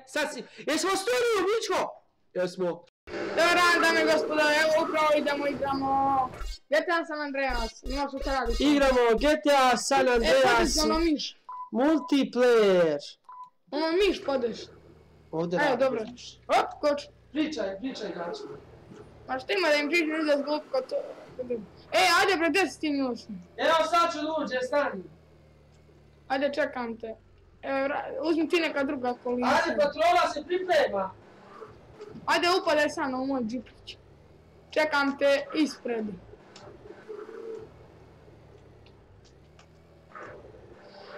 Sad si, jesmo studiju, Mičko? Jesmo. Dobar dan, dame i gospodo, evo upravo igramo GTA San Andreas, ima što se radi. Igramo GTA San Andreas multiplayer. Ono miš podeš. Ovdje Evo, dobro. Hop, koč. Pričaj, gači. Pa što ima da im pričam izlaz glup kod to. Ajde bre, gdje si ti Miloš? Evo sad ću luđe, stani. Ajde, čekam te. Uzmi ti neka druga kolina. Ajde, patrola se priprema. Ajde, upadaj sad na moj džiplić. Čekam te ispred.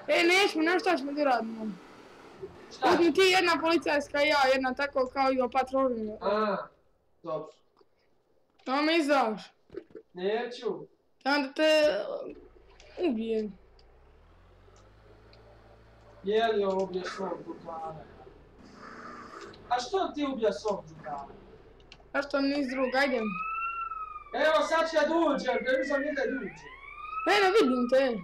Nećemo, znaš šta ćemo ti radimo? Uzmi ti jedna policajska i ja, jedna tako kao i o patrolinu. Dobro. Tamo me izdaš. Neću. Onda te ubijem. Je li ovo ubije svog drugara? A što ti ubija svog drugara? A što nis drug, ajdem. Evo sad ću ja duđem, da nisam nije da duđem. Ne vidim te.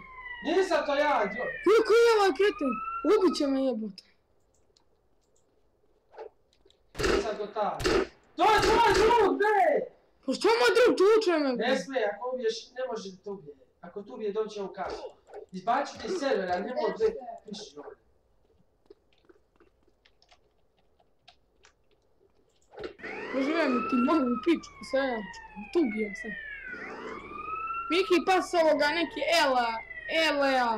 Nisam to ja, djo. Koji je ovaj kreten? Ubit će me jebote. Sad do tada. To je tvoj drug, bre! Pa što moj drug tuče me? Ne smije, ako ubiješ, ne može da te ubije. Ako te ubije, doći će u kasu. Izbaču ti iz servera, ne može da piši ovdje. Poživim ti mogu pičku, seljačku, tu ubijem se. Miki pas ovoga neki Elea.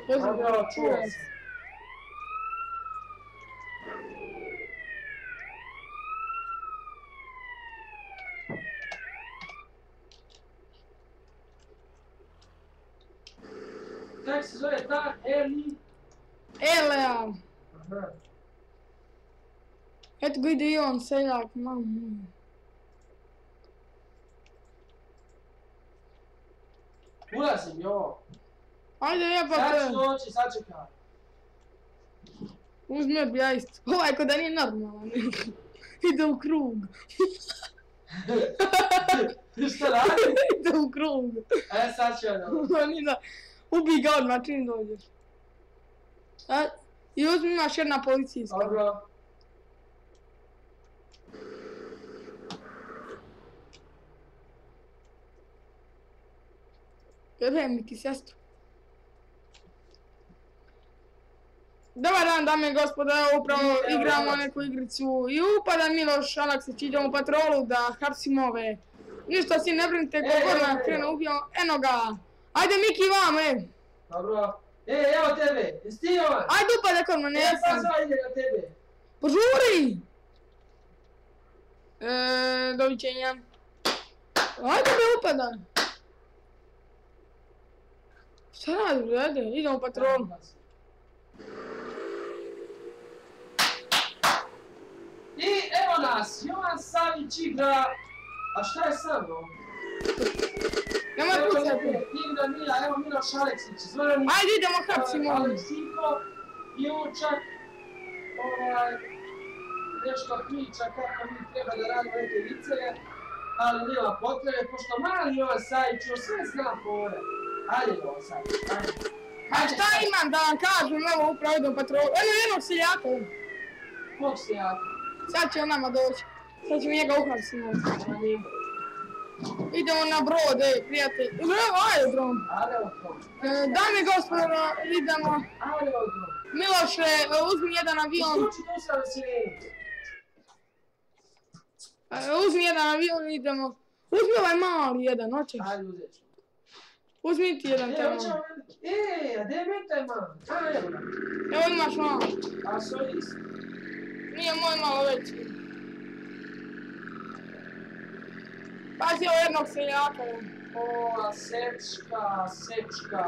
Dobro, čuo sam. Kako se zove ta Elea. Aha. Eto ga ide i on, seljak, mamu. Ulazim, jo. Ajde jebate. Sad ću doći, sačekaj. Uzme bi ja isto. Ovaj ko da nije normalan. Ide u krug. Šta radi? Ide u krug. Sad ću ja da. Ubij ga odmah čim dođeš. I uzmi imaš jedna policijska. Dobro. Jebem mi ti sestru. Dobar dan, dame i gospodo, evo upravo igramo neku igricu i upada Miloš Aleksić, idemo u patrolu da hapsimo ove. Ništa si ne brinite, kogod nam krene ubijamo, eno ga. Ajde Miki vam, Dobro. Evo tebe, jesi ti ovaj? Ajde upada kod me, ne sam. Pa zva ide na tebe. Požuri! Doviđenja. Ajde me upada. Šta radi, ajde, idemo u patrolu. I evo nas, Jovan Savić igra, a šta je sa mnom? Nemoj pucati. Igra Mila, evo Miloš Aleksić, Zoran... Ajde idemo hapsimo. Aleksiko, Jučak, nešto priča kako mi treba da radimo neke viceve, ali nema potrebe, pošto mali Jovan Savić još sve zna fore. Ajde Jovan Savić, ajde. A šta imam da vam kažem, evo upravo idem u patrolu. Eno jednog seljaka. Kog seljaka? Sad će on nama doći. Sad ćemo njega uhapsimo. Idemo na brod, prijatelj. Evo aerodrom. Aerodrom. Dame i gospodo, idemo. Aerodrom. Miloše, uzmi jedan avion. Isključi tu sam sirenu. Uzmi jedan avion i idemo. Uzmi ovaj mali jedan, hoćeš? Ajde, uzet ću. Uzmi ti jedan tamo. A gdje je meni taj mali? Evo ga. Evo imaš malo. A svoj isti. Nije moj malo veći. Pazi ovo jednog seljaka. O, sečka.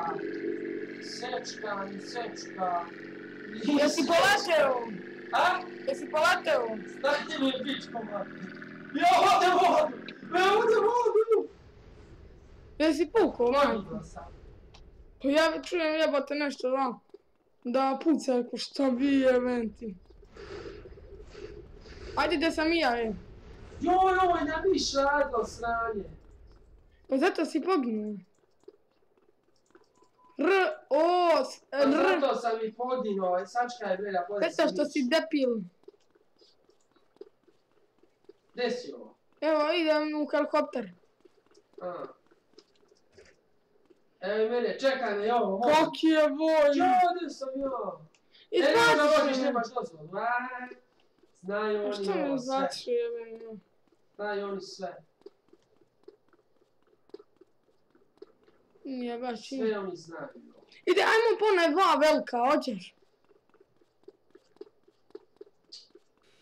Jesi poleteo? A? Jesi poleteo? Dajte mi pičko, mati. Ja ovdje vodu! Jesi pukao, majko? Vidla sam. Pa ja čujem jebate nešto da pucaj ko šta bije menti. Ajde gdje sam i ja, Joj, na miš radilo sranje. Pa zato si poginuo. Zato sam i podigao, sačkaj bre da podem Eto što si depil. Gdje si ovo? Evo, idem u helikopter. Evo i mene, čekaj me, ovo, može. Kak je voj? Čo, gdje sam ja? Izbaciš me. Nemaš dozvolu. Znaju oni Što me ovo sve. izbaciš, jebeno? Znaju oni sve. Nije baš i... Sve oni znaju. Ide, ajmo po one dva velika, hoćeš?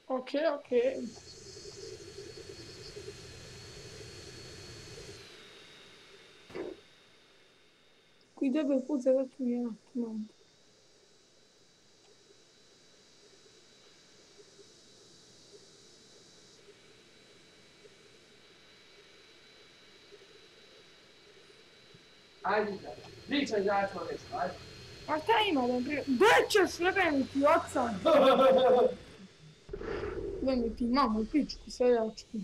Okej. Koji debel puca, da tu ja, mam. Ajde, pričaj začmo nešto, ajde. A šta ima da prije? Gdje ćeš jebeni ti oca? Jebeni ti mamu i pičku seljačku.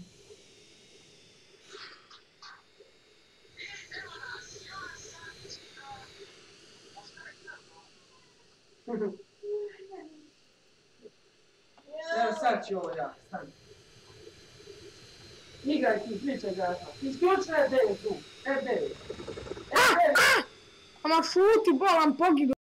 Evo sad ću ovo ja, stani. Igraj ti, pričaj začmo. Isključi F9 tu, F9. Ama šuti, bolan, pogidu.